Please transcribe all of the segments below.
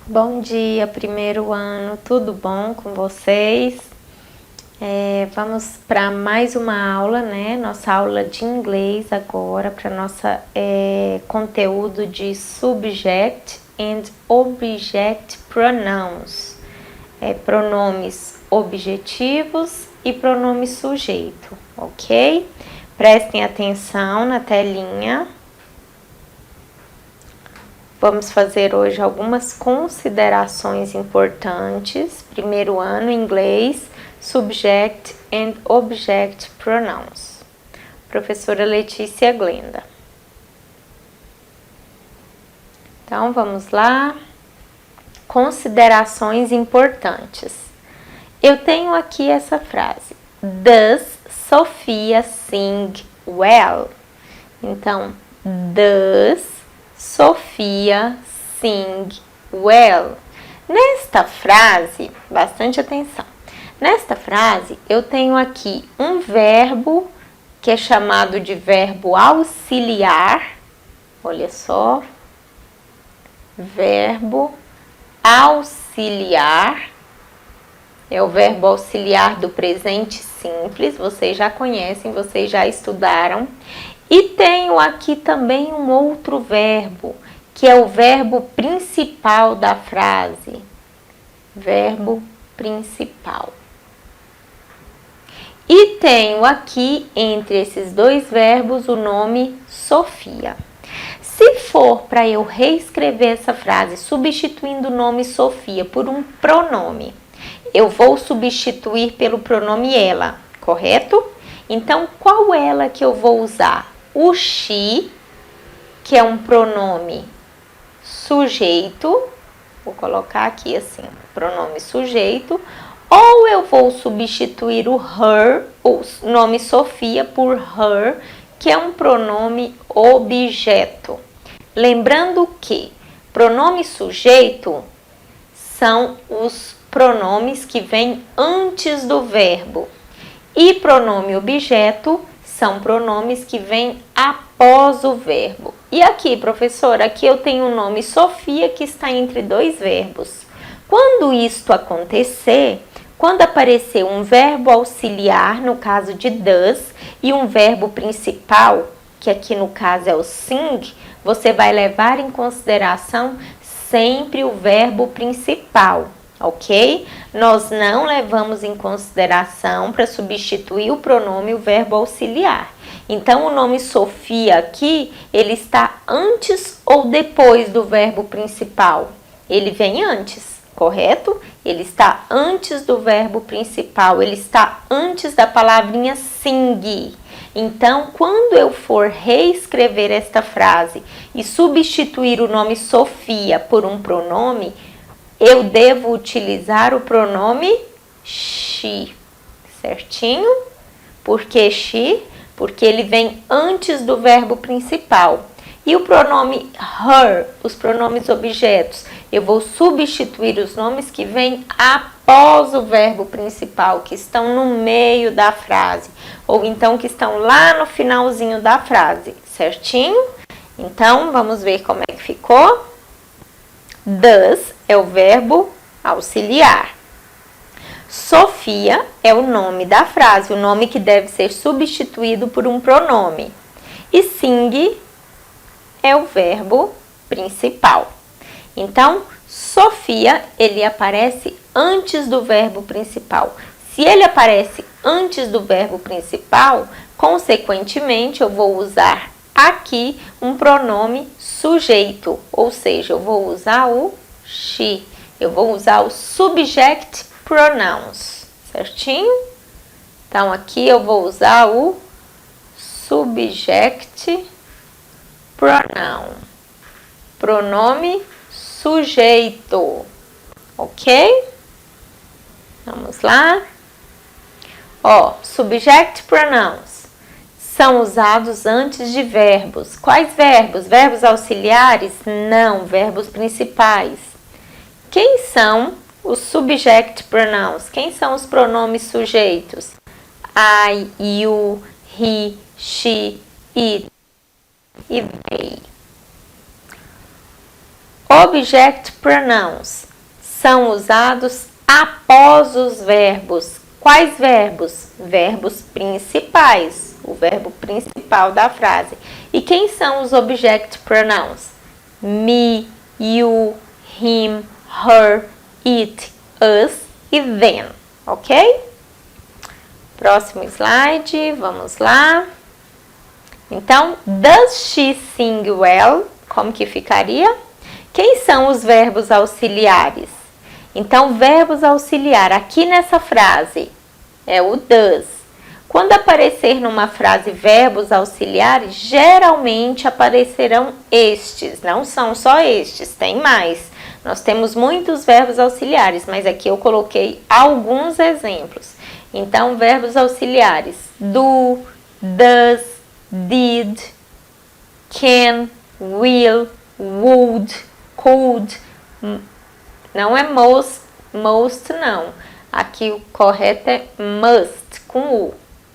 Bom dia, primeiro ano, tudo bom com vocês? Vamos para mais uma aula, né? Nossa aula de inglês agora, para nossa conteúdo de subject and object pronouns. Pronomes objetivos e pronome sujeito, ok? Prestem atenção na telinha. Vamos fazer hoje algumas considerações importantes. Primeiro ano, inglês, subject and object pronouns. Professora Letícia Glenda. Então, vamos lá. Considerações importantes. Eu tenho aqui essa frase. Does Sophia sing well? Então, does Sophia sing well? Nesta frase, bastante atenção. Nesta frase, eu tenho aqui um verbo que é chamado de verbo auxiliar. Olha só. Verbo auxiliar. É o verbo auxiliar do presente simples. Vocês já conhecem, vocês já estudaram. E tenho aqui também um outro verbo, que é o verbo principal da frase. Verbo principal. E tenho aqui, entre esses dois verbos, o nome Sofia. Se for para eu reescrever essa frase, substituindo o nome Sofia por um pronome, eu vou substituir pelo pronome ela, correto? Então, qual ela que eu vou usar? O she, que é um pronome sujeito, vou colocar aqui assim, pronome sujeito, ou eu vou substituir o her, o nome Sofia, por her, que é um pronome objeto. Lembrando que pronome sujeito são os pronomes que vêm antes do verbo e pronome objeto são pronomes que vêm após o verbo. E aqui, professora, aqui eu tenho o nome Sofia que está entre dois verbos. Quando isto acontecer, quando aparecer um verbo auxiliar, no caso de does, e um verbo principal, que aqui no caso é o sing, você vai levar em consideração sempre o verbo principal, ok? Nós não levamos em consideração para substituir o pronome o verbo auxiliar. Então, o nome Sofia aqui, ele está antes ou depois do verbo principal? Ele vem antes, correto? Ele está antes do verbo principal, ele está antes da palavrinha sing. Então, quando eu for reescrever esta frase e substituir o nome Sofia por um pronome, eu devo utilizar o pronome she, certinho? Por que she? Porque ele vem antes do verbo principal. E o pronome her, os pronomes objetos, eu vou substituir os nomes que vêm após o verbo principal, que estão no meio da frase, ou então que estão lá no finalzinho da frase, certinho? Então, vamos ver como é que ficou. Does é o verbo auxiliar. Sofia é o nome da frase, o nome que deve ser substituído por um pronome. E sing é o verbo principal. Então, Sofia, ele aparece antes do verbo principal. Se ele aparece antes do verbo principal, consequentemente, eu vou usar aqui um pronome sujeito, ou seja, eu vou usar o she. Eu vou usar o subject pronouns, certinho? Então, aqui eu vou usar o subject pronoun, pronome sujeito, ok? Vamos lá. Subject pronouns são usados antes de verbos. Quais verbos? Verbos auxiliares? Não, verbos principais. Quem são os subject pronouns? Quem são os pronomes sujeitos? I, you, he, she, it e they. Object pronouns são usados após os verbos. Quais verbos? Verbos principais, o verbo principal da frase. E quem são os object pronouns? Me, you, him, her, it, us e them, ok? Próximo slide, vamos lá. Então, does she sing well? Como que ficaria? Quem são os verbos auxiliares? Então, verbos auxiliar aqui nessa frase é o does. Quando aparecer numa frase verbos auxiliares, geralmente aparecerão estes. Não são só estes, tem mais. Nós temos muitos verbos auxiliares, mas aqui eu coloquei alguns exemplos. Então, verbos auxiliares: do, does, did, can, will, would, could. Não é most não. Aqui o correto é must, com U,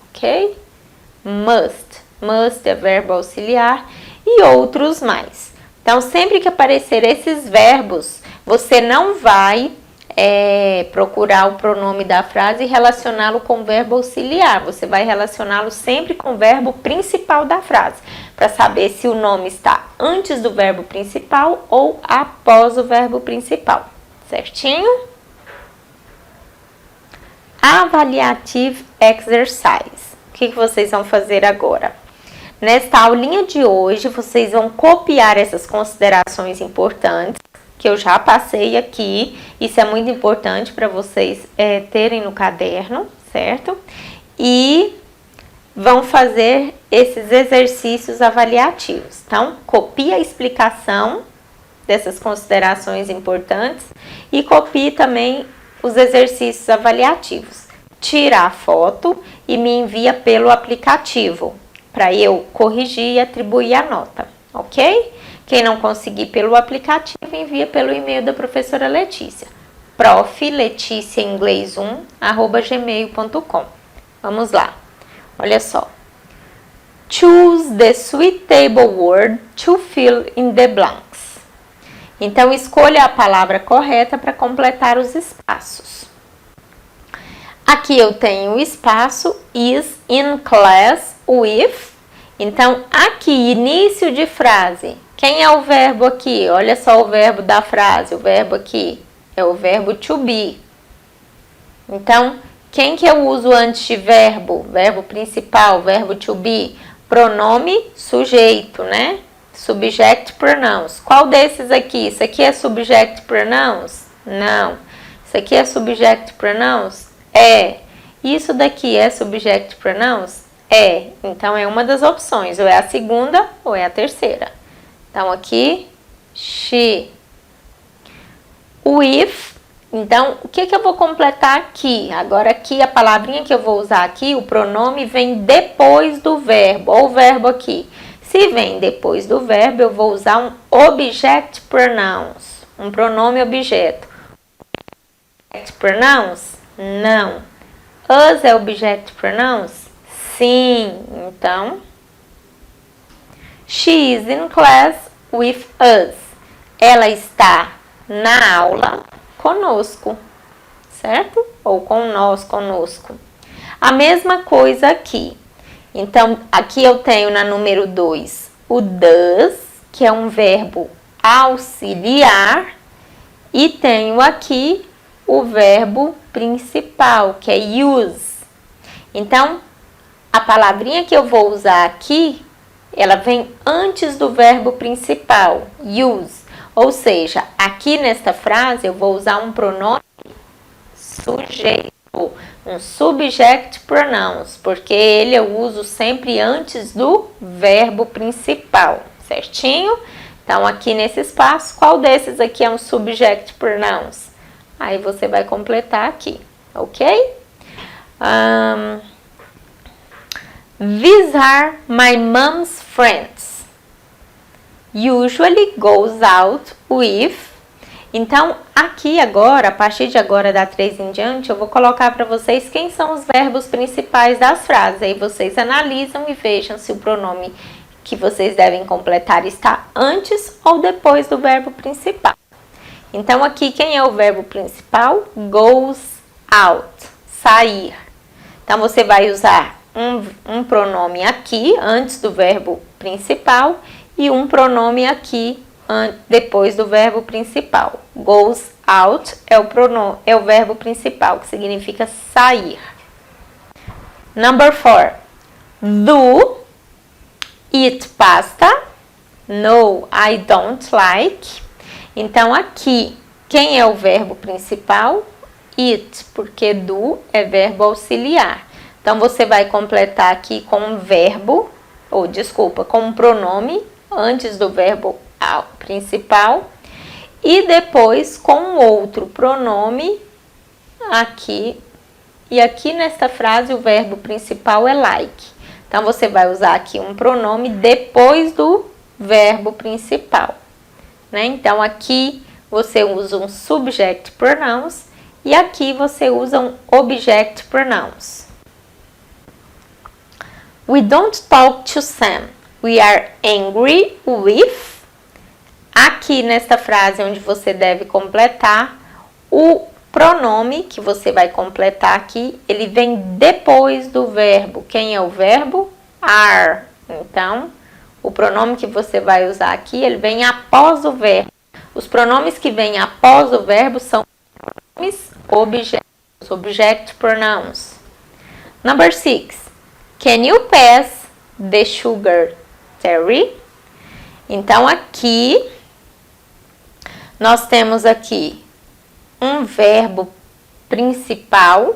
ok? Must é verbo auxiliar e outros mais. Então, sempre que aparecer esses verbos, você não vai procurar o pronome da frase e relacioná-lo com o verbo auxiliar. Você vai relacioná-lo sempre com o verbo principal da frase, para saber se o nome está antes do verbo principal ou após o verbo principal. Certinho? Avaliative exercise. O que vocês vão fazer agora? Nesta aulinha de hoje, vocês vão copiar essas considerações importantes que eu já passei aqui. Isso é muito importante para vocês terem no caderno, certo? E vão fazer esses exercícios avaliativos. Então, copie a explicação dessas considerações importantes e copie também os exercícios avaliativos. Tira a foto e me envia pelo aplicativo para eu corrigir e atribuir a nota, ok? Quem não conseguir pelo aplicativo, envia pelo e-mail da professora Letícia, profleticiainglês1@gmail.com. Vamos lá, olha só. Choose the suitable word to fill in the blanks. Então, escolha a palavra correta para completar os espaços. Aqui eu tenho o espaço is in class with. Então, aqui, início de frase. Quem é o verbo aqui? Olha só o verbo da frase. O verbo aqui é o verbo to be. Então, quem que eu uso antes de verbo? Verbo principal, verbo to be. Pronome sujeito, né? Subject pronouns. Qual desses aqui? Isso aqui é subject pronouns? Não. Isso aqui é subject pronouns? É. Isso daqui é subject pronouns? É. Então, é uma das opções. Ou é a segunda ou é a terceira. Então, aqui, she. With. Então, o que eu vou completar aqui? Agora, aqui, a palavrinha que eu vou usar aqui, o pronome vem depois do verbo. Ou o verbo aqui. Se vem depois do verbo, eu vou usar um object pronouns. Um pronome objeto. Object pronouns? Não. Us é object pronouns? Sim. Então, she is in class with us. Ela está na aula conosco, certo? Ou com nós, conosco. A mesma coisa aqui. Então, aqui eu tenho na número 2 o does, que é um verbo auxiliar, e tenho aqui o verbo principal, que é use. Então, a palavrinha que eu vou usar aqui, ela vem antes do verbo principal, use. Ou seja, aqui nesta frase eu vou usar um pronome sujeito. Um subject pronouns, porque ele eu uso sempre antes do verbo principal, certinho? Então, aqui nesse espaço, qual desses aqui é um subject pronouns? Aí você vai completar aqui, ok? These are my mom's friends. Usually goes out with. Então, aqui agora, a partir de agora, da 3 em diante, eu vou colocar para vocês quem são os verbos principais das frases. Aí vocês analisam e vejam se o pronome que vocês devem completar está antes ou depois do verbo principal. Então, aqui, quem é o verbo principal? Goes out, sair. Então, você vai usar um pronome aqui, antes do verbo principal, e um pronome aqui, depois do verbo principal. Goes out é o verbo principal, que significa sair. Number 4. Do eat pasta? No, I don't like. Então, aqui, quem é o verbo principal? Eat, porque do é verbo auxiliar. Então, você vai completar aqui com um verbo, com um pronome antes do verbo principal e depois com outro pronome aqui. E aqui nesta frase o verbo principal é like. Então, você vai usar aqui um pronome depois do verbo principal, né? Então, aqui você usa um subject pronouns e aqui você usa um object pronouns. We don't talk to Sam. We are angry with. Aqui nesta frase onde você deve completar, o pronome que você vai completar aqui, ele vem depois do verbo. Quem é o verbo? Are. Então, o pronome que você vai usar aqui, ele vem após o verbo. Os pronomes que vêm após o verbo são pronomes objetos, object pronouns. Number 6. Can you pass the sugar, Terry? Então, aqui, nós temos aqui um verbo principal,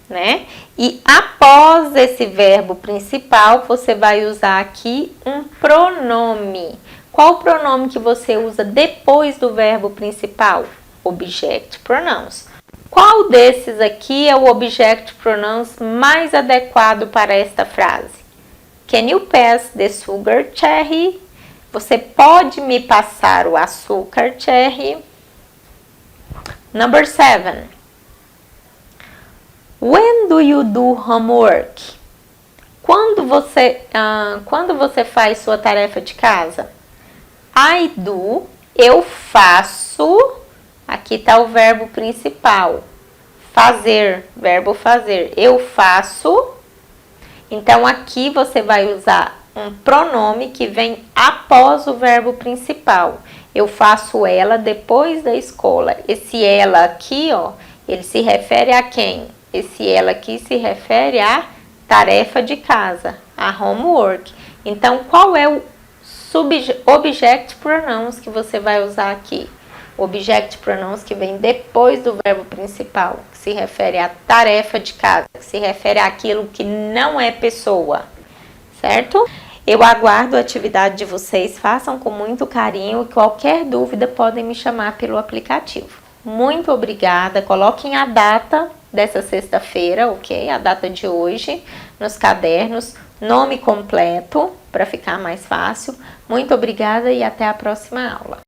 né? E após esse verbo principal, você vai usar aqui um pronome. Qual o pronome que você usa depois do verbo principal? Object pronouns. Qual desses aqui é o object pronouns mais adequado para esta frase? Can you pass the sugar, Cherry? Você pode me passar o açúcar, Cherry? Number 7. When do you do homework? Quando você faz sua tarefa de casa? I do, eu faço. Aqui está o verbo principal. Fazer, verbo fazer. Eu faço. Então, aqui você vai usar um pronome que vem após o verbo principal. Eu faço ela depois da escola. Esse ela aqui, ó, ele se refere a quem? Esse ela aqui se refere à tarefa de casa, a homework. Então, qual é o object pronouns que você vai usar aqui? Object pronouns que vem depois do verbo principal, que se refere à tarefa de casa, que se refere àquilo que não é pessoa, certo? Eu aguardo a atividade de vocês, façam com muito carinho e qualquer dúvida podem me chamar pelo aplicativo. Muito obrigada, coloquem a data dessa sexta-feira, ok? A data de hoje nos cadernos, nome completo para ficar mais fácil. Muito obrigada e até a próxima aula.